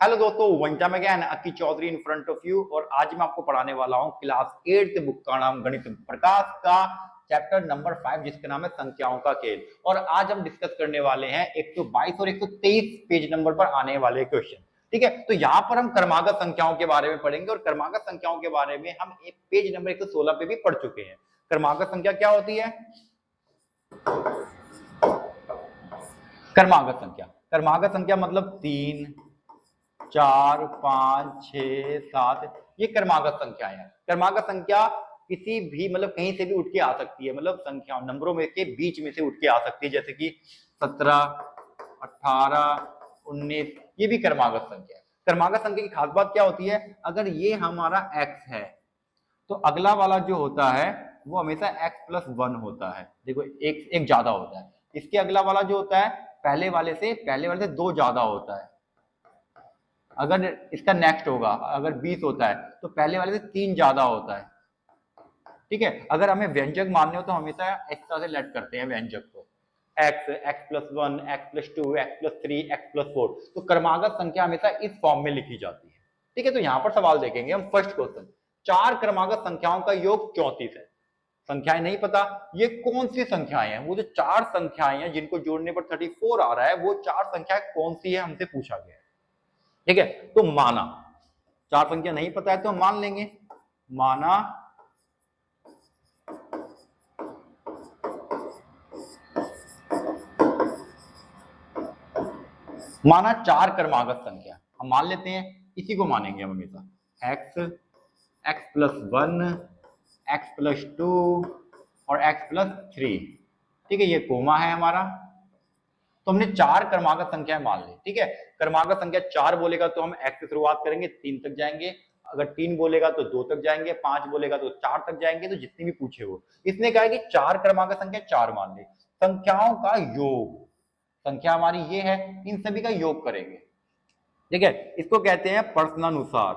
Hello दोस्तों, one time again Akki Chaudhary in front of you. और आज मैं आपको पढ़ाने वाला हूँ क्लास 8 बुक का नाम गणित प्रकाश का चैप्टर नंबर 5 जिसका नाम है संख्याओं का खेल। और आज हम डिस्कस करने वाले हैं 122 और 123 पेज नंबर पर आने वाले क्वेश्चन। ठीक है, तो यहाँ पर हम क्रमागत संख्याओं के बारे में पढ़ेंगे और क्रमागत संख्याओं के बारे में हम एक पेज नंबर 116 पे भी पढ़ चुके हैं। क्रमागत संख्या क्या होती है? क्रमागत संख्या मतलब 3, 4, 5, 6, 7 ये क्रमागत संख्याएं हैं। क्रमागत संख्या किसी भी मतलब कहीं से भी उठ के आ सकती है, मतलब संख्या नंबरों में के बीच में से उठ के आ सकती है, जैसे कि 17, 18, 19 ये भी क्रमागत संख्या है। क्रमागत संख्या की खास बात क्या होती है? अगर ये हमारा x है तो अगला वाला जो होता है वो हमेशा x+1 होता है। देखो एक ज्यादा होता है, इसके अगला वाला जो होता है पहले वाले से 2 ज्यादा होता है। अगर इसका नेक्स्ट होगा, अगर 20 होता है तो पहले वाले से 3 ज्यादा होता है। ठीक है, अगर हमें व्यंजक मानने हो तो हमेशा इस तरह से लेट करते हैं व्यंजक को, x, x+1, x+2, x+3, x+4। तो क्रमागत संख्या हमेशा इस फॉर्म में लिखी जाती है। ठीक है, तो यहाँ पर सवाल देखेंगे हम। फर्स्ट क्वेश्चन, 4 क्रमागत संख्याओं का योग 34 है। संख्याएं नहीं पता, ये कौन सी संख्याएं हैं? वो जो 4 संख्याएं हैं जिनको जोड़ने पर 34 आ रहा है, वो 4 संख्याएं कौन सी है हमसे पूछा गया है। ठीक है, तो माना 4 संख्या नहीं पता है तो हम मान लेंगे, माना 4 क्रमागत संख्या हम मान लेते हैं, इसी को मानेंगे हम हमेशा। x, x+1, x+2 और x+3। ठीक है, ये कोमा है हमारा, तो हमने 4 क्रमागत संख्याएं मान ली। ठीक है, क्रमागत संख्या 4 बोलेगा तो हम x से शुरुआत करेंगे, 3 तक जाएंगे। अगर 3 बोलेगा तो 2 तक जाएंगे, 5 बोलेगा तो 4 तक जाएंगे। तो जितनी भी पूछे वो, इसने कहा कि 4 क्रमागत संख्या 4 मान ली। संख्याओं का योग, संख्या हमारी ये है, इन सभी का योग करेंगे। ठीक है, इसको कहते हैं प्रश्नानुसार।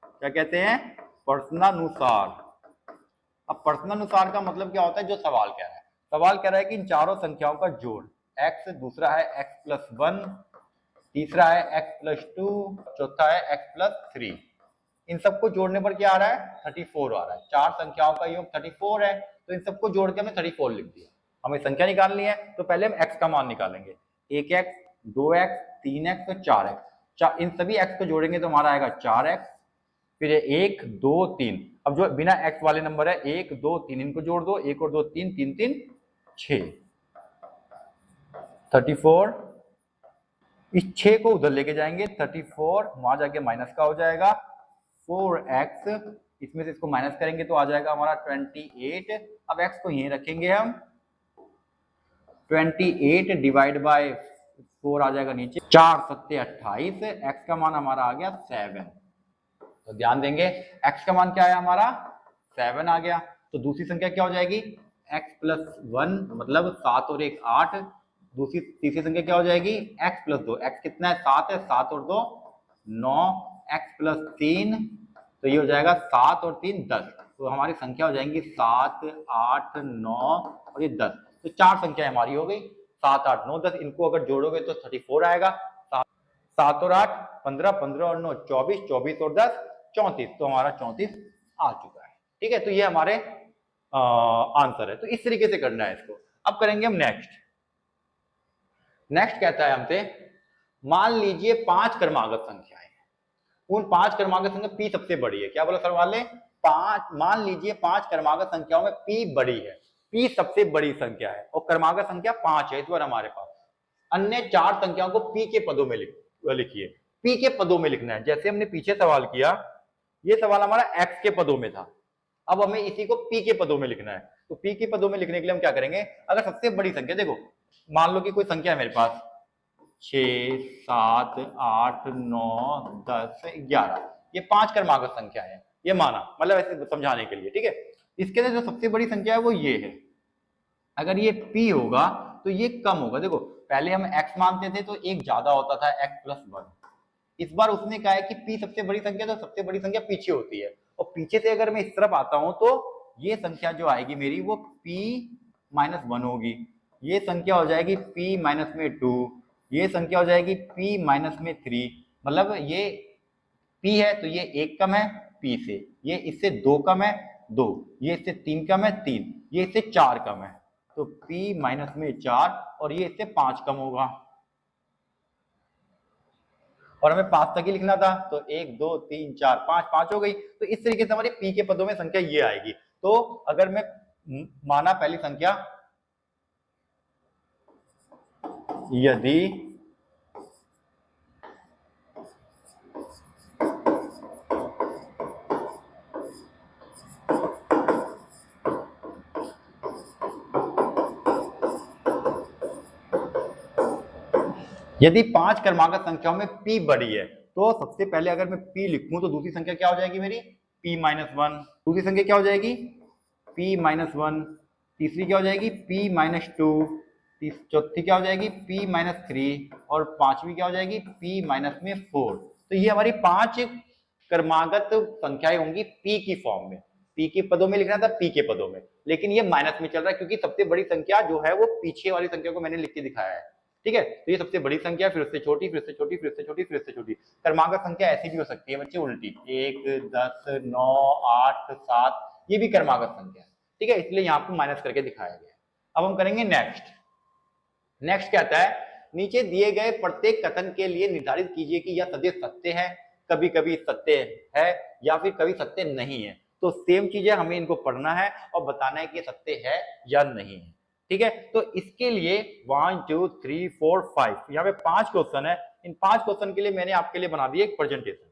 क्या कहते हैं? प्रश्नानुसार। अब प्रश्नानुसार का मतलब क्या होता है? जो सवाल कह रहा है, सवाल कह रहा है कि इन चारों संख्याओं का जोड़ x, दूसरा है x+1, तीसरा है x+2, चौथा है x+3। इन सबको जोड़ने पर क्या आ रहा है? 34 आ रहा है। 4 संख्याओं का योग 34 है, तो इन सबको जोड़ के हमने 34 लिख दिया। हमें संख्या निकालनी है तो पहले हम x का मान निकालेंगे। 1x, 2x, 3x और 4x। इन सभी x को जोड़ेंगे तो हमारा आएगा 4x, फिर 1, 2, 3। अब जो बिना x वाले नंबर है 1, 2, 3, इनको जोड़ दो, 1 और 2, 3, 3, 3, 6, 34। इस 6 को उधर लेके जाएंगे, 34 वहां जाके माइनस का हो जाएगा 4x, इसमें से इसको माइनस करेंगे तो आ जाएगा हमारा 28। अब x को यहीं रखेंगे हम, 28 डिवाइड बाय 4 आ जाएगा नीचे, 4 सत्ते 28, x का मान हमारा आ गया 7। तो ध्यान देंगे x का मान क्या है हमारा? 7 आ गया। तो दूसरी संख्या क्या हो जाएगी? x+1 मतलब 7 और 1 8। तीसरी संख्या क्या हो जाएगी? x+2। x कितना है? 7 है, 7 और 2 9, x+3 तो ये हो जाएगा 7 और 3 10। तो हमारी संख्या हो जाएंगी 7, 8, 9 और ये 10। तो 4 संख्या हमारी हो गई, 7, 8, 9, 10। इनको अगर जोड़ोगे तो 34 आएगा। 7 और 8 15, 15 और 9 24, 24 और 10 34। तो हमारा 34 आ चुका है। ठीक है, तो ये हमारे आंसर है। तो इस तरीके से करना है इसको। अब करेंगे हम नेक्स्ट कहता है हमसे, मान लीजिए 5 क्रमागत संख्याएं हैं। उन 5 क्रमागत संख्या p सबसे बड़ी है। क्या बोला सवाल है? 5, मान लीजिए 5 क्रमागत संख्याओं में p बड़ी है, p सबसे बड़ी संख्या है और क्रमागत संख्या 5 है इस बार हमारे पास। अन्य 4 संख्याओं को p के पदों में लिखिए। p के पदों में लिखना है। जैसे हमने पीछे सवाल किया, ये सवाल हमारा x के पदों में था, अब हमें इसी को p के पदों में लिखना है। तो p के पदों में लिखने के लिए हम क्या करेंगे? अगर सबसे बड़ी संख्या, देखो मान लो कि कोई संख्या है मेरे पास 6, 7, 8, 9, 10, 11, ये 5 क्रमागत संख्या है, ये माना, मतलब ऐसे समझाने के लिए। ठीक है, इसके लिए जो सबसे बड़ी संख्या है वो ये है। अगर ये p होगा तो ये कम होगा। देखो पहले हम x मानते थे तो एक ज्यादा होता था, x+1। इस बार उसने कहा है कि p सबसे बड़ी संख्या, तो सबसे बड़ी संख्या पीछे होती है। और पीछे से अगर मैं इस तरफ आता हूं तो ये संख्या जो आएगी मेरी वो p-1 होगी। ये संख्या हो जाएगी p-2, ये संख्या हो जाएगी p-3, मतलब ये p है तो ये 1 कम है p से, ये इससे 2 कम है 2, ये इससे 3 कम है 3, ये इससे 4 कम है, तो p माइनस में 4 और ये इससे 5 कम होगा। और हमें 5 तक ही लिखना था, तो 1 2 3 4 5 5 हो गई। तो इस तरीके से हमारी p के पदों में संख्या ये आएगी। तो अगर मैं माना पहली संख्या, यदि यदि 5 क्रमागत संख्याओं में p बड़ी है, तो सबसे पहले अगर मैं p लिखूं तो दूसरी संख्या क्या हो जाएगी मेरी, p माइनस 1, दूसरी संख्या क्या हो जाएगी, p माइनस 1, तीसरी क्या हो जाएगी, p माइनस 2, चौथी क्या हो जाएगी, p माइनस 3, और पांचवी क्या हो जाएगी, p माइनस में 4। तो ये हमारी 5 क्रमागत संख्याएं होंगी p की फॉर्म में। p के पदों में लिखना था p के पदों में, लेकिन ये माइनस में चल रहा है क्योंकि सबसे बड़ी संख्या जो है वो पीछे वाली संख्या को मैंने लिख के दिखाया है। ठीक है, तो ये सबसे बड़ी संख्या, फिर उससे छोटी, फिर उससे छोटी, फिर उससे छोटी, फिर उससे छोटी। क्रमागत संख्या ऐसी भी हो सकती है बच्चे उल्टी, 1 10 9 8 7, ये भी क्रमागत संख्या है। ठीक है, इसलिए यहाँ पर माइनस करके दिखाया गया। अब हम करेंगे नेक्स्ट। नेक्स्ट क्या आता है, नीचे दिए गए प्रत्येक कथन के लिए निर्धारित कीजिए कि यह सदैव सत्य है, कभी कभी सत्य है या फिर कभी सत्य नहीं है। तो सेम चीज है, हमें इनको पढ़ना है और बताना है कि सत्य है या नहीं है। ठीक है, तो इसके लिए 1 2 3 4 5 यहाँ पे 5 क्वेश्चन है। इन 5 क्वेश्चन के लिए मैंने आपके लिए बना दिया एक प्रेजेंटेशन।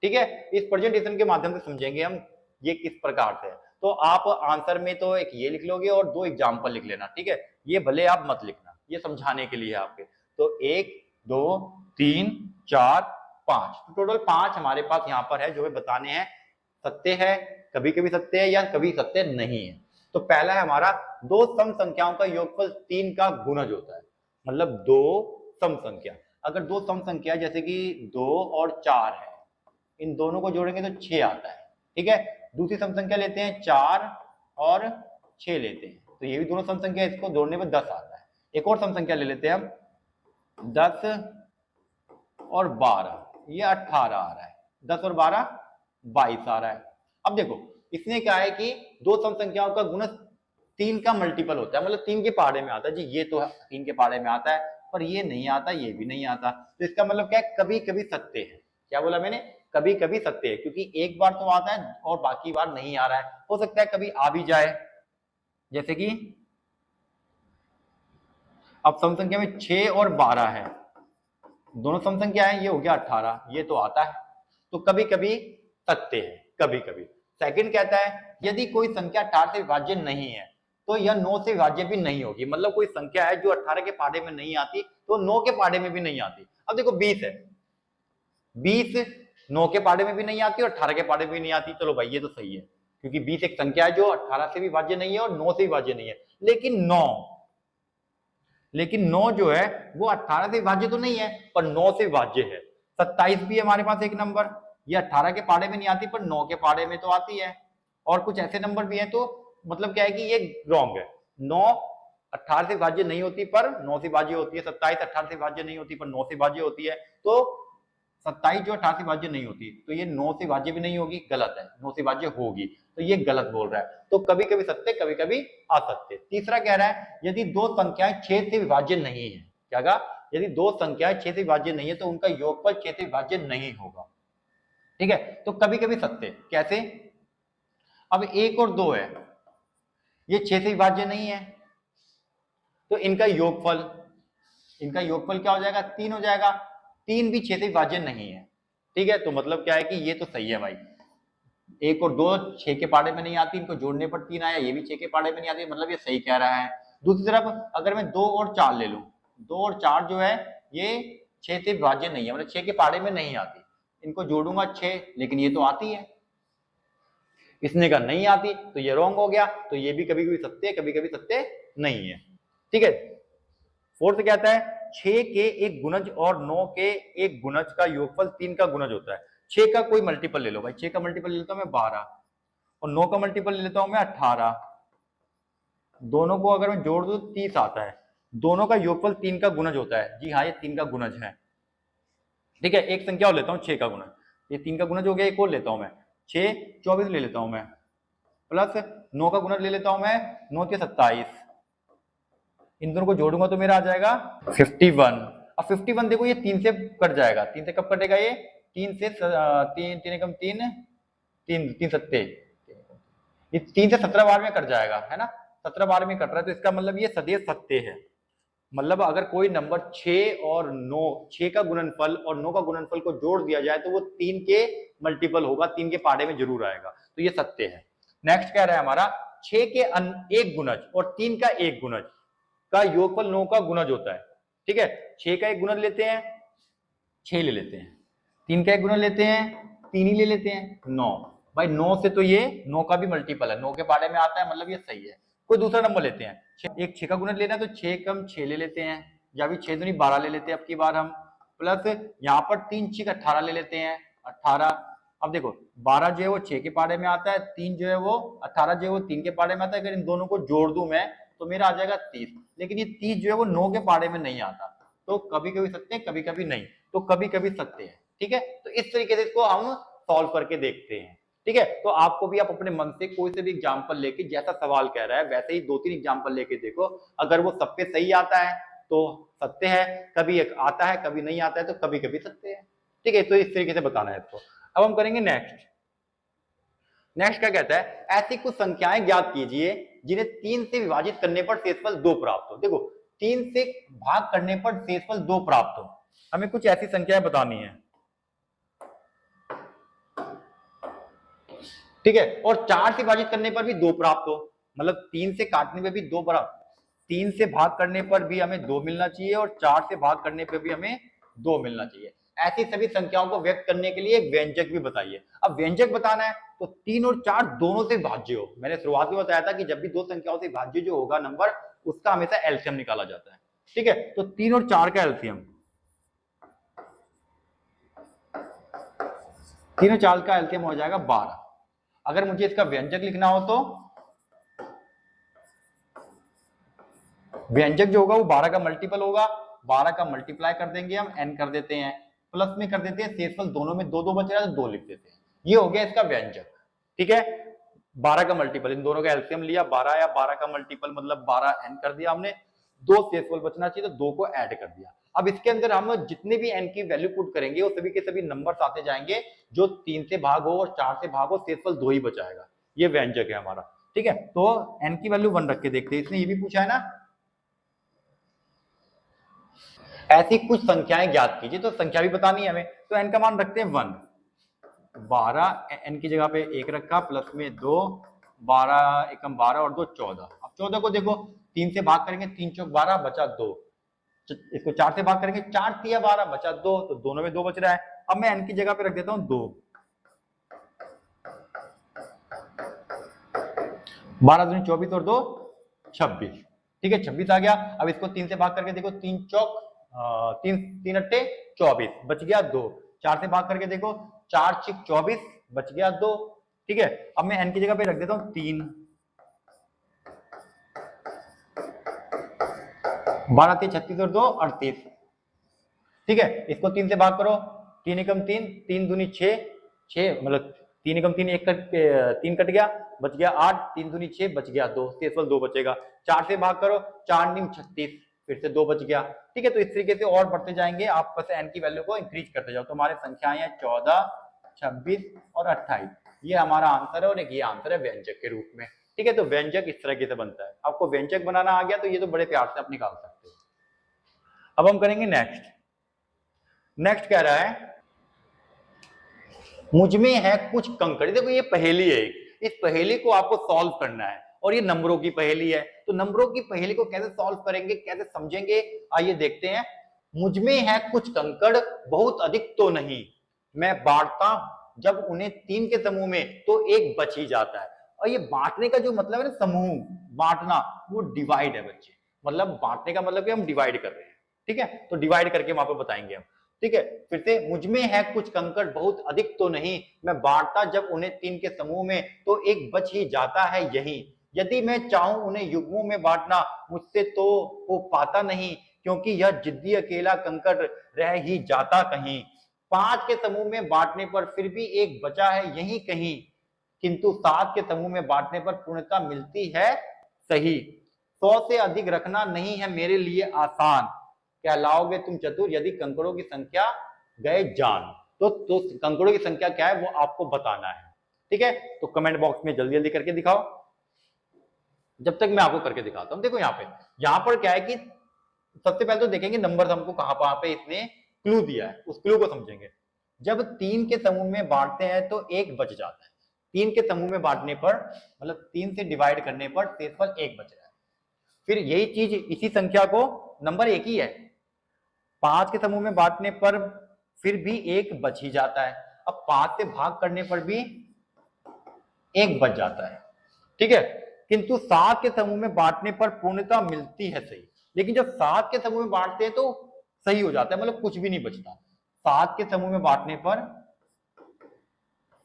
ठीक है, इस प्रेजेंटेशन के माध्यम से समझेंगे हम ये किस प्रकार से है। तो आप आंसर में तो एक ये लिख लोगे और 2 एग्जाम्पल लिख लेना। ठीक है, ये भले आप मत लिखना, ये समझाने के लिए आपके। तो 1 2 3 4 5, तो टोटल 5 हमारे पास यहाँ पर है जो है बताने हैं सत्य है, कभी कभी सत्य है या कभी सत्य नहीं है। तो पहला है हमारा, दो सम संख्याओं का योगफल 3 का गुणज होता है। मतलब दो सम संख्या, अगर दो सम संख्या जैसे कि 2 और 4 है, इन दोनों को जोड़ेंगे तो 6 आता है। ठीक है, दूसरी सम संख्या लेते हैं 4 और 6 लेते हैं, तो ये भी दोनों सम संख्या, इसको जोड़ने में 10 आता है। एक और सम संख्या ले लेते हैं हम, 10 और 12, ये 18 आ रहा है, 10 और 12 22 आ रहा है। अब देखो इसने क्या है कि दो सम संख्याओं का गुणज 3 का मल्टीपल होता है, मतलब 3 के पहाड़े में आता है जी, ये तो 3 के पहाड़े में आता है, पर ये नहीं आता, ये भी नहीं आता। तो इसका मतलब क्या है, कभी कभी सत्य है। क्या बोला मैंने, कभी कभी सत्य है, क्योंकि एक बार तो आता है और बाकी बार नहीं आ रहा है। हो सकता है कभी आ भी जाए, जैसे कि अब सम संख्या में 6 और 12 है, दोनों सम संख्या है, ये हो गया 18, ये तो आता है। तो कभी कभी सत्य है, कभी कभी। सेकंड कहता है यदि कोई संख्या 18 से विभाज्य नहीं है तो यह 9 से विभाज्य भी नहीं होगी। मतलब कोई संख्या है जो 18 के पहाड़े में नहीं आती तो 9 के पहाड़े में भी नहीं आती। अब देखो 20 है, 20 9 के पहाड़े में भी नहीं आती और 18 के पहाड़े में भी नहीं आती। चलो भाई ये तो सही है, क्योंकि 20 एक संख्या है जो 18 से भी विभाज्य नहीं है और 9 से भी विभाज्य नहीं है। लेकिन 9 जो है वो 18 से विभाज्य तो नहीं है पर 9 से विभाज्य है। 27 भी है हमारे पास एक नंबर, ये 18 के पहाड़े में नहीं आती पर 9 के पहाड़े में तो आती है। और कुछ ऐसे नंबर भी हैं, तो मतलब क्या है कि ये रॉन्ग है। 9 18 से विभाज्य नहीं होती पर 9 से विभाज्य होती है, 27 18 से विभाज्य नहीं होती पर 9 से विभाज्य होती है। तो 27 जो 18 से विभाज्य नहीं होती, तो ये 9 से विभाज्य भी नहीं होगी, गलत है, 9 से विभाज्य होगी, तो ये गलत बोल रहा है। तो कभी कभी सत्य, कभी कभी असत्य। तीसरा कह रहा है यदि दो संख्याएं 6 से विभाज्य नहीं है, क्या कहा, यदि दो संख्याएं 6 से विभाज्य नहीं है तो उनका योगफल 6 से विभाज्य नहीं होगा। ठीक है, तो कभी कभी सत्य कैसे, अब 1 और 2 है, ये 6 से विभाज्य नहीं है, तो इनका योगफल क्या हो जाएगा, 3 हो जाएगा। 3 भी 6 से विभाज्य नहीं है। ठीक है, तो मतलब क्या है कि ये तो सही है भाई, 1 और 2 6 के पहाड़े में नहीं आती, इनको जोड़ने पर 3 आया, ये भी 6 के पहाड़े में नहीं आती, मतलब ये सही कह रहा है। दूसरी तरफ अगर मैं 2 और 4 ले लूं, 2 और 4 जो है ये 6 से विभाज्य नहीं है, मतलब 6 के पहाड़े में नहीं आती, इनको जोड़ूंगा 6, लेकिन ये तो आती है, इसने कहा नहीं आती, तो ये रॉन्ग हो गया। तो ये भी कभी कभी सत्य, कभी कभी सत्य नहीं है। ठीक है, फोर्थ कहता है 6 के एक गुणज और 9 के एक गुणज का योगफल 3 का गुणज होता है। 6 का कोई मल्टीपल ले लो भाई, 6 का मल्टीपल ले लेता हूं मैं 12 और 9 का मल्टीपल ले लेता हूं मैं 18, दोनों को अगर मैं जोड़ दूं तो 30 आता है। दोनों का योगफल 3 का गुणज होता है, जी हाँ ये 3 का गुणज है। ठीक है, एक संख्या और लेता हूँ 6 का गुणज, ये 3 का गुणज हो गया, एक और लेता हूँ मैं 6 24 ले लेता हूँ मैं, प्लस 9 का गुणज ले लेता हूँ मैं 9 के 27, इन दोनों को जोड़ूंगा तो मेरा आ जाएगा 51। अब 51 देखो ये 3 से कट जाएगा, 3 से कब कटेगा ये, 3 से 3 एकम 3 3 3 सत्ते, ये 3 से 17 बार में कट जाएगा, है ना, 17 बार में कट रहा है, तो इसका मतलब ये सदैव सत्य है। मतलब अगर कोई नंबर 6 और 9, 6 का गुणनफल और 9 का गुणनफल को जोड़ दिया जाए तो वो 3 के मल्टीपल होगा, 3 के पाड़े में जरूर आएगा, तो ये सत्य है। नेक्स्ट कह रहा है हमारा 6 के एक गुणज और 3 का एक गुणज का योगफल 9 का गुणज होता है। ठीक है, 6 का एक गुणज लेते हैं 6 ले लेते हैं, 3 का एक गुणज लेते हैं 3 ही ले लेते हैं 9, भाई 9 से तो ये 9 का भी मल्टीपल है, 9 के पाड़े में आता है, मतलब ये सही है। कोई दूसरा नंबर लेते हैं, एक 6 का गुणज लेना है तो 6 कम 6 ले लेते हैं, या भी 6 दूनी 12 ले लेते हैं अब की बार हम, प्लस यहाँ पर 3 6 18 ले लेते हैं 18। अब देखो 12 जो है वो 6 के पाड़े में आता है, 3 जो है वो 18 जो है वो 3 के पाड़े में आता है, अगर इन दोनों को जोड़ दूं मैं तो मेरा आ जाएगा 30, लेकिन ये 30 जो है वो 9 के पाड़े में नहीं आता, तो कभी कभी सत्य है कभी कभी नहीं, तो कभी कभी सत्य है। ठीक है, तो इस तरीके से इसको हम सॉल्व करके देखते हैं। ठीक है, तो आपको भी आप अपने मन से कोई से भी एग्जाम्पल लेके जैसा सवाल कह रहा है वैसे ही 2-3 एग्जाम्पल लेके देखो, अगर वो सब पे सही आता है तो सत्य है, कभी एक आता है कभी नहीं आता है तो कभी कभी सत्य है। ठीक है, तो इस तरीके से बताना है इसको। अब हम करेंगे नेक्स्ट। नेक्स्ट क्या कहता है, ऐसी कुछ संख्याएं ज्ञात कीजिए जिन्हें 3 से विभाजित करने पर शेषफल 2 प्राप्त हो। देखो 3 से भाग करने पर शेषफल 2 प्राप्त हो, हमें कुछ ऐसी संख्याएं बतानी है। ठीक है, और 4 से विभाजित करने पर भी 2 प्राप्त हो, मतलब 3 से काटने पे भी 2 प्राप्त, 3 से भाग करने पर भी हमें 2 मिलना चाहिए और 4 से भाग करने पर भी हमें 2 मिलना चाहिए। ऐसी सभी संख्याओं को व्यक्त करने के लिए एक व्यंजक भी बताइए। अब व्यंजक बताना है तो 3 और 4 दोनों से भाज्य हो। मैंने शुरुआत में बताया था कि जब भी दो संख्याओं से भाज्य जो होगा नंबर, उसका हमेशा एलसीएम निकाला जाता है। ठीक है, तो 3 और 4 का एलसीएम, 3 और 4 का एलसीएम हो जाएगा 12। अगर मुझे इसका व्यंजक लिखना हो तो व्यंजक जो होगा वो 12 का मल्टीपल होगा, 12 का मल्टीप्लाई कर देंगे हम, n कर देते हैं, प्लस में कर देते हैं, शेषफल दोनों में 2 2 बच रहा है तो 2 लिख देते हैं, ये हो गया इसका व्यंजक। ठीक है, 12 का मल्टीपल, इन दोनों का एलसीएम लिया 12 या 12 का मल्टीपल मतलब 12n कर दिया हमने, 2 शेषफल बचना चाहिए तो 2 को ऐड कर दिया। अब इसके अंदर हम जितने भी n की वैल्यू पुट करेंगे वो सभी के सभी नंबर्स आते जाएंगे, जो 3 से भाग हो और 4 से भाग हो, शेषफल 2 ही बचाएगा, ये व्यंजक है हमारा। ठीक है, तो n की वैल्यू 1 रख के देखते हैं, इसने ये भी पूछा है ना। ऐसी कुछ संख्याएं ज्ञात कीजिए, तो संख्या भी बतानी है हमें, तो n का मान रखते हैं 1, 12 n की जगह पे 1 रखा, प्लस में 2, 12 एकम 12 और 2 14। अब 14 को देखो 3 से भाग करेंगे, 3 चौक 12 बचा 2, इसको 4 से भाग करेंगे, 4 तिया 12 बचा 2, तो दोनों में 2 बच रहा है। अब मैं n की जगह पे रख देता हूं 2, 12 दूनी 24 और 2 26। ठीक है, 26 आ गया। अब इसको 3 से भाग करके देखो, 3 चौक 3 3 अट्टे 24 बच गया 2, 4 से भाग करके देखो 4 6 24 बच गया 2। ठीक है, अब मैं n की जगह पे रख देता हूं 3, 12 3 36 और 2 38। ठीक है, इसको 3 से भाग करो, 3 एकम 3, 3 दूनी 6, 6 मतलब 3 एकम 3 एक 3 कट गया, बच गया 8, 3 दूनी 6 बच गया 2, शेषफल 2 बचेगा। 4 से भाग करो, 4 नीम 36, फिर से 2 बच गया। ठीक है, तो इस तरीके से और बढ़ते जाएंगे, आप बस n की वैल्यू को इंक्रीज करते जाओ। तो हमारे संख्याएं हैं 14, 26 और 28, ये हमारा आंसर है, और एक ये आंसर है व्यंजक के रूप में। ठीक है, तो व्यंजक इस तरीके से बनता है। आपको व्यंजक बनाना आ गया तो ये तो बड़े प्यार से आप निकाल सकते हो। अब हम करेंगे नेक्स्ट। नेक्स्ट कह रहा है मुझमें है कुछ कंकड़। देखो ये पहेली है, इस पहेली को आपको सॉल्व करना है, और ये नंबरों की पहेली है, तो नंबरों की पहेली को कैसे सॉल्व करेंगे, कैसे समझेंगे, आइए देखते हैं। मुझमें है कुछ कंकड़, बहुत अधिक तो नहीं, मैं बांटता जब उन्हें 3 के समूह में तो एक बच ही जाता है। और ये बांटने का जो मतलब है ना, समूह बांटना, वो डिवाइड है बच्चे, मतलब बांटने का मतलब कि हम डिवाइड कर रहे हैं। ठीक है, तो डिवाइड करके वहां पर बताएंगे हम। ठीक है, फिर से मुझमें है कुछ कंकड़, बहुत अधिक तो नहीं, मैं बांटता जब उन्हें 3 के समूह में तो एक बच ही जाता है यही, यदि मैं चाहूं उन्हें युग्मों में बांटना मुझसे तो हो पाता नहीं, क्योंकि यह जिद्दी अकेला कंकड़ रह ही जाता कहीं। 5 के समूह में बांटने पर फिर भी एक बचा है यहीं कहीं, किंतु 7 के समूह में बांटने पर पूर्णता मिलती है सही। 100 से अधिक रखना नहीं है मेरे लिए आसान, कहलाओगे तुम चतुर यदि कंकड़ों की संख्या गए जान। तो कंकड़ों की संख्या क्या है वो आपको बताना है, ठीक है। तो कमेंट बॉक्स में जल्दी जल्दी करके दिखाओ, जब तक मैं आपको करके दिखाता हूं। देखो यहाँ पर क्या है कि सबसे पहले तो देखेंगे नंबर हमको कहां पे इसने क्लू दिया है, उस क्लू को समझेंगे। जब 3 के समूह में बांटते हैं तो एक बच जाता है। 3 के समूह में बांटने पर मतलब 3 से डिवाइड करने पर शेषफल एक बच रहा है। फिर यही चीज इसी संख्या को नंबर एक ही है, 5 के समूह में बांटने पर फिर भी एक बच ही जाता है। अब 5 से भाग करने पर भी एक बच जाता है, ठीक है। किंतु 7 के समूह में बांटने पर पूर्णता मिलती है सही। लेकिन जब 7 के समूह में बांटते हैं तो सही हो जाता है, मतलब कुछ भी नहीं बचता। 7 के समूह में बांटने पर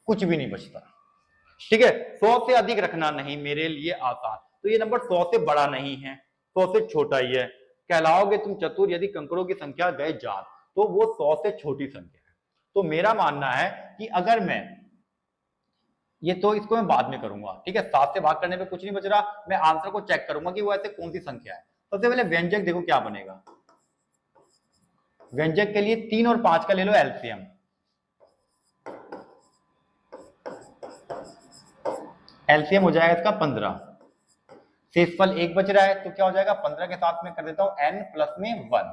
कुछ भी नहीं बचता, ठीक है। 100 से अधिक रखना नहीं मेरे लिए आसान, तो ये नंबर 100 से बड़ा नहीं है, 100 से छोटा ही है। कहलाओगे तुम चतुर यदि कंकड़ों की संख्या गए जान, तो वो 100 से छोटी संख्या है। तो मेरा मानना है कि अगर मैं ये, तो इसको मैं बाद में करूंगा, ठीक है। 7 से भाग करने पे कुछ नहीं बच रहा, मैं आंसर को चेक करूंगा कि वो ऐसे कौन सी संख्या है। सबसे पहले व्यंजक देखो क्या बनेगा। व्यंजक के लिए 3 और 5 का ले लो एलसीएम। एलसीएम हो जाएगा इसका 15, शेषफल एक बच रहा है, तो क्या हो जाएगा 15 के साथ में कर देता हूं n प्लस में 1,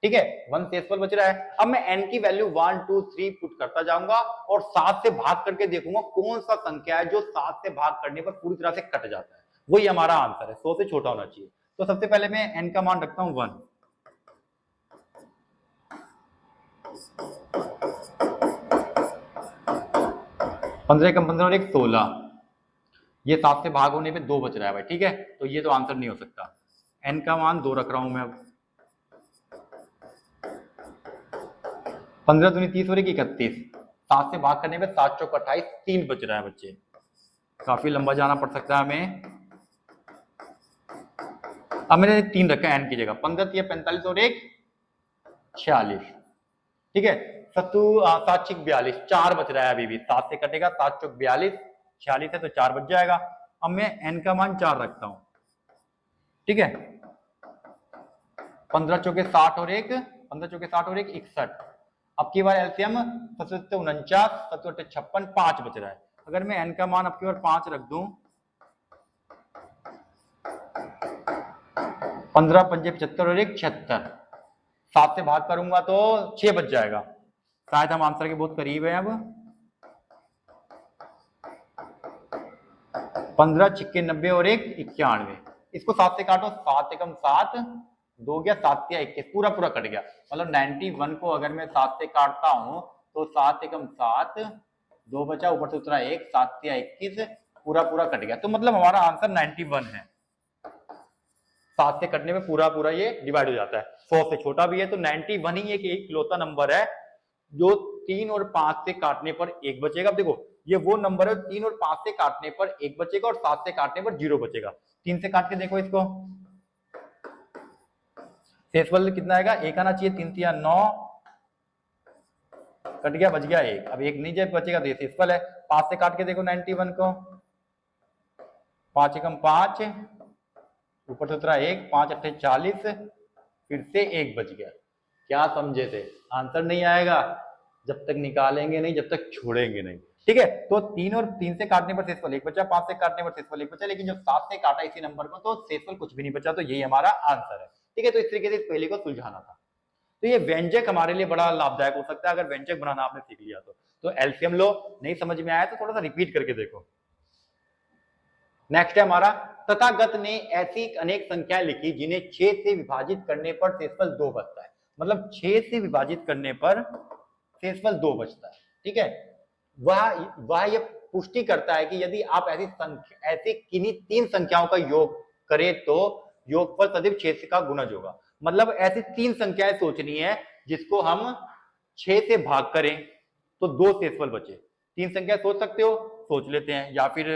ठीक है। 1 शेषफल बच रहा है। अब मैं n की वैल्यू 1 2 3 पुट करता जाऊंगा और 7 से भाग करके देखूंगा कौन सा संख्या है जो 7 से भाग करने पर पूरी तरह से कट जाता है। वही हमारा आंसर है, 100 से छोटा होना चाहिए। तो सबसे पहले मैं n का मान रखता हूं 1, पंद्रह कम 15 और एक 16, ये 7 से भाग होने पे 2 बच रहा है भाई, ठीक है। तो ये तो आंसर नहीं हो सकता। n का मान 2 रख रहा हूं मैं। अब 15 दूनी 30 और 31, 7 से भाग करने पे 7 चौक 28, 3 बच रहा है बच्चे। काफी लंबा जाना पड़ सकता है हमें। अब मैंने 3 रखा है n की जगह, 15 3 45 और 1 46, ठीक है। 7 6 42, 4 बच रहा है अभी भी, 7 से कटेगा, 7 चौक 42, 46 है तो 4 बच जाएगा। अब मैं n का मान 4 रखता हूं, ठीक है। 15 चौके 60 और 1 15 चौके 60 और 1 61। अब की बार एलसीएम 7 49, 7 56, 5 बच रहा है। अगर मैं n का मान अब की बार 5 रख दूं, 15 पंजे 75 और 1 76, 7 से भाग करूंगा तो 6 बच जाएगा। शायद हम आंसर के बहुत करीब है। अब 15 छिक्के 90 और 1 91, इसको 7 से काटो, 7 एकम 7, 2 गया 7 या 21, पूरा पूरा कट गया। मतलब 91 को अगर मैं 7 से काटता हूं तो 7 एकम 7, 2 बचा, ऊपर से उतरा 1, 7 या 21, पूरा पूरा कट गया। तो मतलब हमारा आंसर 91 है। 7 से कटने में पूरा पूरा ये डिवाइड हो जाता है, 100 से छोटा भी है। तो 91 ही एक इकलौता नंबर है जो 3 और 5 से काटने पर एक बचेगा। अब देखो ये वो नंबर है 3 और 5 से काटने पर एक बचेगा और 7 से काटने पर 0 बचेगा। 3 से काट के देखो इसको, शेषफल कितना आएगा, 1 आना चाहिए। 3 या 9, कट गया, बच गया 1। अब 1 नहीं जब बचेगा तो ये शेषफल है। 5 से काट के देखो 91 को, 5 एकम 5, ऊपर से उतरा 1, 5 अट्ठे 40, फिर से 1 बच गया। क्या समझे थे, आंसर नहीं आएगा जब तक निकालेंगे नहीं, जब तक छोड़ेंगे नहीं, ठीक है। तो 3 और 3 से काटने पर शेषफल 1 बचा, 5 से काटने पर शेषफल 1 बचा, लेकिन जब 7 से काटा इसी नंबर को तो शेषफल कुछ भी नहीं बचा। तो यही हमारा आंसर है, ठीक है। तो इस तरीके से इस पहले को सुलझाना था। तो ये व्यंजक हमारे लिए बड़ा लाभदायक हो सकता है अगर व्यंजक बनाना आपने सीख लिया तो एलसीएम लो, नहीं समझ में आया तो थोड़ा सा रिपीट करके देखो। नेक्स्ट है हमारा, तथागत ने ऐसी अनेक संख्याएं लिखी जिन्हें 6 से विभाजित करने पर शेषफल 2 बचता है। मतलब 6 से विभाजित करने पर शेषफल 2 बचता है, ठीक है। वह यह पुष्टि करता है कि यदि आप ऐसी किन्हीं 3 संख्याओं का योग करें तो योगफल सदैव 6 का गुणज होगा। मतलब ऐसी 3 संख्याएं सोचनी है जिसको हम 6 से भाग करें तो 2 शेषफल बचे। 3 संख्या सोच सकते हो, सोच लेते हैं, या फिर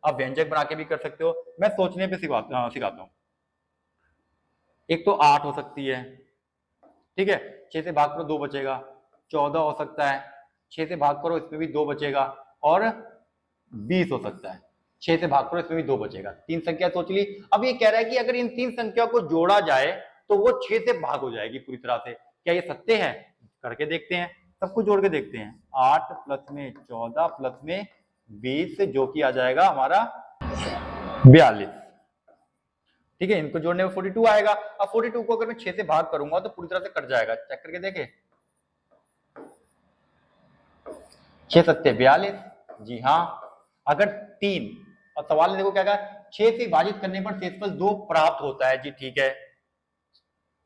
आप व्यंजक बना के भी कर सकते हो। मैं सोचने पे सिखाता हूं। एक तो 8 हो सकती है, ठीक है, 6 से भाग करो 2 बचेगा। 14 हो सकता है, 6 से भाग करो इसमें भी 2 बचेगा, और 20 हो सकता है, 6 से भाग करो इसमें भी 2 बचेगा। 3 संख्या सोच ली। अब ये कह रहा है कि अगर इन 3 संख्या को जोड़ा जाए तो वो 6 से भाग हो जाएगी पूरी तरह से। क्या ये सत्य है? करके देखते हैं, सब कुछ जोड़ के देखते हैं। 8 प्लस में 14 प्लस में 20 जो कि आ जाएगा हमारा 42। ठीक है, इनको जोड़ने में 42 आएगा। अब 42 को अगर मैं 6 से भाग करूंगा तो पूरी तरह से कट जाएगा। चेक करके देखें, 6 सत्ते 42। जी हाँ, अगर 3, और सवाल देखो क्या कहा, 6 से विभाजित करने पर शेषफल 2 प्राप्त होता है। जी ठीक है,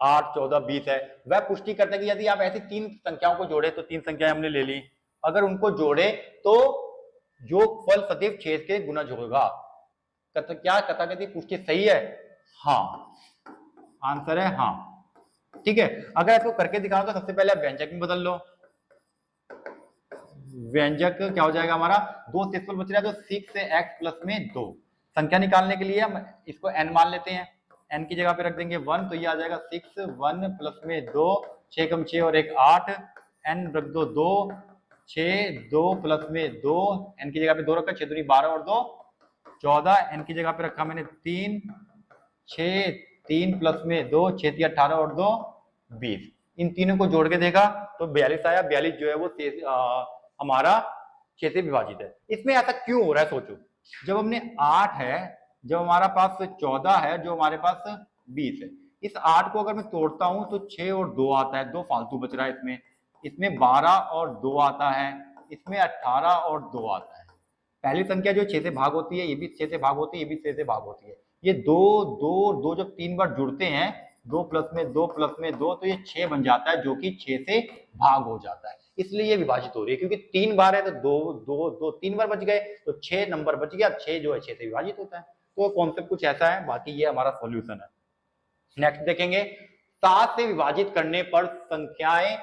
8 14 20 है। वह पुष्टि करता है कि यदि आप ऐसी 3 संख्याओं को जोड़े, तो 3 संख्याएं हमने ले ली, अगर उनको जोड़े तो योगफल सदैव 6 के गुणज होगा। क्या कथाकथित पुष्टि सही है? हाँ, आंसर है हाँ। ठीक है, अगर आपको करके दिखाओ तो सबसे पहले आप व्यंजक में बदल लो। व्यंजक क्या हो जाएगा हमारा, 2 शेषफल बच रहा है तो 6x प्लस में 2। संख्या निकालने के लिए हम इसको n मान लेते हैं, n की जगह पे रख देंगे 1, तो ये आ जाएगा 6 1 प्लस में 2, 6 कम 6 और 1 8, n रख दो 2, 6 2 प्लस में 2, n की जगह पे 2 रखा, 6 दूनी 12 और 2 14, n की जगह पे रखा मैंने 3, 6 3 प्लस में 2, 6 3 18 और 2 20। इन तीनों को जोड़ के देखा तो 42 आया। 42 जो है वो हमारा 6 से विभाजित है। इसमें ऐसा क्यों हो रहा है सोचो, जब हमने 8 है, जब हमारा पास 14 है, जो हमारे पास 20 है, इस 8 को अगर मैं तोड़ता हूं तो 6 और 2 आता है, 2 फालतू बच रहा है इसमें, इसमें 12 और 2 आता है, इसमें 18 और 2 आता है। पहली संख्या जो 6 से भाग होती है, ये भी 6 से भाग होती है, ये भी 6 से भाग होती है। ये 2 2 2 जब 3 बार जुड़ते हैं, 2 प्लस में 2 प्लस में 2, तो ये 6 बन जाता है, जो कि 6 से भाग हो जाता है। इसलिए ये विभाजित हो रही है, क्योंकि 3 बार है तो 2 2 2 3 बार बच गए, तो 6 नंबर बच गया। 6 जो है 6 से विभाजित होता है। तो कॉन्सेप्ट कुछ ऐसा है, बाकी ये हमारा सॉल्यूशन है। नेक्स्ट देखेंगे, 7 से विभाजित करने पर संख्याएं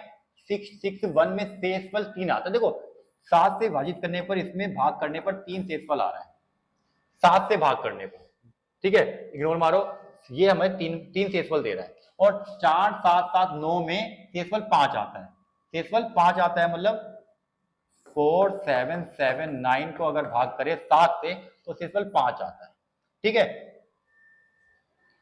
661 में शेषफल 3 आता है। देखो 7 से विभाजित करने पर, इसमें भाग करने पर 3 शेषफल आ रहा है, 7 से भाग करने पर। ठीक है, इग्नोर मारो, ये हमें 3 शेषफल दे रहा है। और 4 7 7 9 में शेषफल 5 आता है, शेषफल 5 आता है, मतलब 4 7 7 9 को अगर भाग करें 7 से तो शेषफल 5 आता है। ठीक है,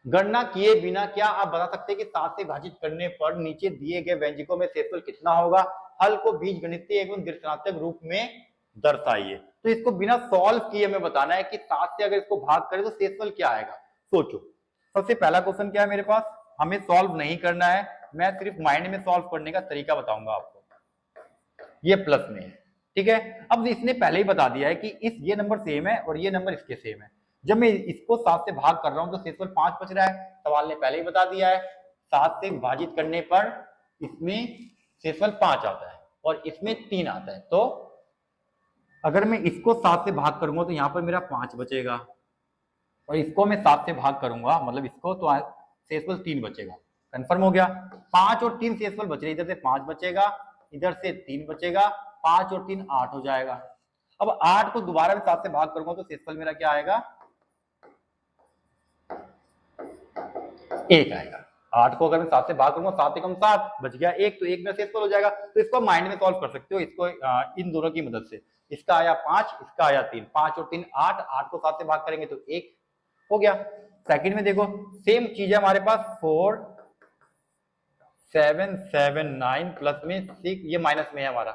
गणना किए बिना क्या आप बता सकते हैं कि 7 से विभाजित करने पर नीचे दिए गए व्यंजकों में शेषफल कितना होगा? हल को बीजगणितीय एवं दर्शनात्मक रूप में दर्शाइए। तो इसको बिना सॉल्व किए हमें बताना है कि 7 से अगर इसको भाग करें तो शेषफल क्या आएगा। सोचो, सबसे पहला क्वेश्चन क्या है मेरे पास, हमें सॉल्व नहीं करना है, मैं सिर्फ माइंड में सॉल्व करने का तरीका बताऊंगा आपको। ये प्लस में है, ठीक है। अब इसने पहले ही बता दिया है कि ये नंबर सेम है और ये नंबर इसके सेम है। जब मैं इसको 7 से भाग कर रहा हूं तो शेषफल 5 बच रहा है, सवाल ने पहले ही बता दिया है। 7 से विभाजित करने पर इसमें शेषफल 5 आता है और इसमें 3 आता है। तो अगर मैं इसको 7 से भाग करूंगा तो यहाँ पर मेरा 5 बचेगा, और इसको मैं 7 से भाग करूंगा मतलब इसको, तो शेषफल 3 बचेगा। कंफर्म हो गया, 5 और 3 शेषफल बच रहे, इधर से 5 बचेगा, इधर से 3 बचेगा, 5 और 3 8 हो जाएगा। अब 8 को दोबारा मैं 7 से भाग करूंगा तो शेषफल मेरा क्या आएगा, 1 आएगा। 8 को अगर मैं 7 से भाग करूंगा, 7 एकम 7 बच गया 1, तो 1 में शेषफल हो जाएगा। तो इसको माइंड में सॉल्व कर सकते हो, इसको इन दोनों की मदद से। इसका आया 5, इसका आया 3, 5 और 3 8, 8 को 7 से भाग करेंगे तो 1 हो गया। सेकंड में देखो सेम चीज है हमारे पास, 4 7 7 9 प्लस में 6, ये माइनस में है हमारा,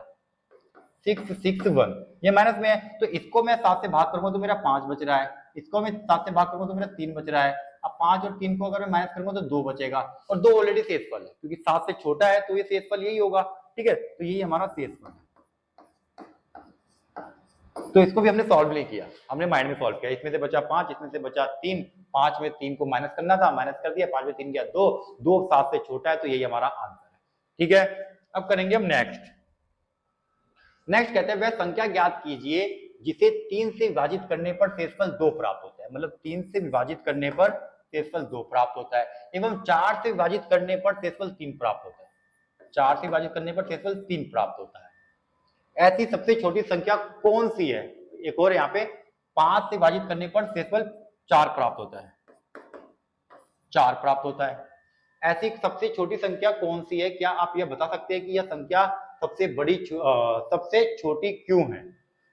6 6 1, ये माइनस में है। तो इसको मैं 7 से भाग करूंगा तो मेरा 5 बच रहा है, इसको मैं 7 से भाग करूंगा तो मेरा 3 बच रहा है। अब 5 और 3 को अगर मैं माइनस करूंगा तो 2 बचेगा, और 2 ऑलरेडी शेषफल है, क्योंकि 7 से छोटा है तो ये शेषफल यही होगा। ठीक है, तो यही हमारा शेषफल है। तो इसको भी हमने सॉल्व नहीं किया, हमने माइंड में सॉल्व किया। इसमें से बचा 5, इसमें से बचा 3, 5 में 3 को माइनस करना था, माइनस कर दिया, 5 में 3 गया 2, 2 7 से छोटा है, तो यही हमारा आंसर है। ठीक है, अब करेंगे हम नेक्स्ट। नेक्स्ट कहते हैं वह संख्या ज्ञात कीजिए जिसे 3 से विभाजित करने पर शेषफल 2 प्राप्त होता है। मतलब 3 से विभाजित करने पर शेषफल 2 प्राप्त होता है, एवं 4 से विभाजित करने पर शेषफल 3 प्राप्त होता है। 4 से विभाजित करने पर शेषफल 3 प्राप्त होता है। ऐसी सबसे छोटी संख्या कौन सी है? एक और यहाँ पे, 5 से विभाजित करने पर शेषफल 4 प्राप्त होता है, 4 प्राप्त होता है। ऐसी सबसे छोटी संख्या कौन सी है? क्या आप यह बता सकते हैं कि यह संख्या सबसे छोटी क्यों है।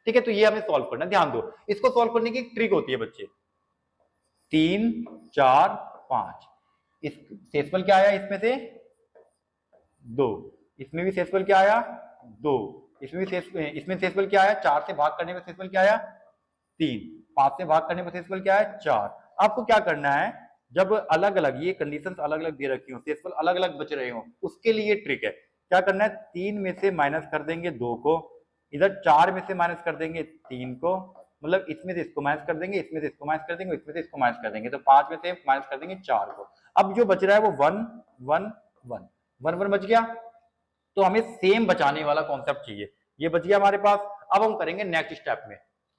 ठीक है, तो ये हमें सॉल्व करना है। ध्यान दो, इसको सॉल्व करने की एक ट्रिक होती है बच्चे। 3 4 5, इस शेषफल क्या आया इसमें से 2, इसमें भी शेषफल क्या आया 2, इसमें शेषफल क्या आया, 4 से भाग करने में शेषफल क्या आया 3, 5 से भाग करने में शेषफल क्या है 4। आपको क्या करना है, जब अलग अलग ये कंडीशंस अलग अलग दे रखी हो, शेषफल अलग अलग बच रहे हो, उसके लिए ट्रिक है। क्या करना है, 3 में से माइनस कर देंगे 2 को, इधर 4 में से माइनस कर देंगे 3 को, मतलब इसमें से इसको माइनस कर देंगे, इसमें से इसको माइनस कर देंगे, इसमें से इसको माइनस कर देंगे, तो 5 में से माइनस कर देंगे 4 को। अब जो बच रहा है वो 1 1 1 1 1 बच गया। तो हमें सेम बचाने वाला कॉन्सेप्ट चाहिए, ये बच गया हमारे पास। अब हम करेंगे नेक्स्ट स्टेप में।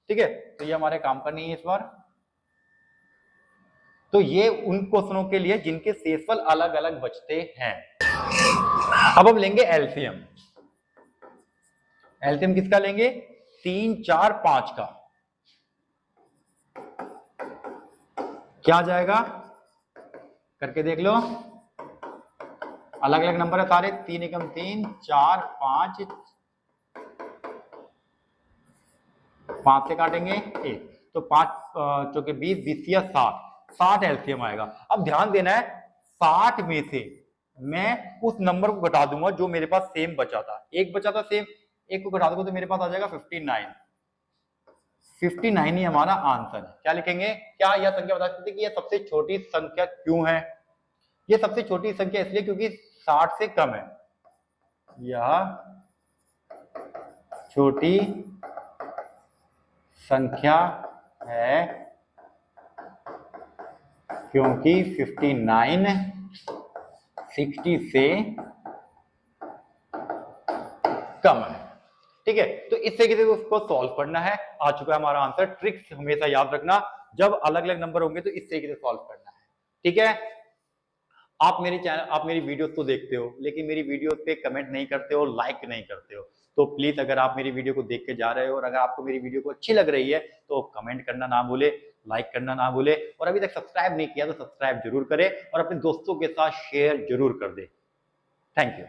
ठीक है, तो ये हमारे काम का नहीं है इस बार। तो ये उन क्वेश्चनों के लिए जिनके शेषफल अलग अलग बचते हैं। अब हम लेंगे एलसीएम। एलसीएम किसका लेंगे, 3 4 5 का। क्या आ जाएगा करके देख लो, अलग अलग नंबर है सारे, 3 एकम 3 4 5, 5 से काटेंगे 1, तो 5 चौके 20, 20 या 60 एलसीएम आएगा। अब ध्यान देना है, 60 में से मैं उस नंबर को घटा दूंगा जो मेरे पास सेम बचा था, एक बचा था सेम, एक को घटा दूंगा तो मेरे पास आ जाएगा 59। 59 ही हमारा आंसर है। क्या लिखेंगे, क्या यह संख्या बता सकते कि यह सबसे छोटी संख्या क्यों है। यह सबसे छोटी संख्या इसलिए क्योंकि 60 से कम है, यह छोटी संख्या है क्योंकि 59 60 से कम है। ठीक है, तो इस तरीके से उसको सॉल्व करना है। आ चुका है हमारा आंसर। ट्रिक्स हमेशा याद रखना, जब अलग अलग नंबर होंगे तो इस तरीके से सॉल्व करना है। ठीक है, आप मेरी वीडियोस तो देखते हो, लेकिन मेरी वीडियोस पे कमेंट नहीं करते हो, लाइक नहीं करते हो। तो प्लीज अगर आप मेरी वीडियो को देख के जा रहे हो और अगर आपको मेरी वीडियो को अच्छी लग रही है तो कमेंट करना ना भूले, लाइक करना ना भूले, और अभी तक सब्सक्राइब नहीं किया तो सब्सक्राइब जरूर करें और अपने दोस्तों के साथ शेयर जरूर कर दे। Thank you.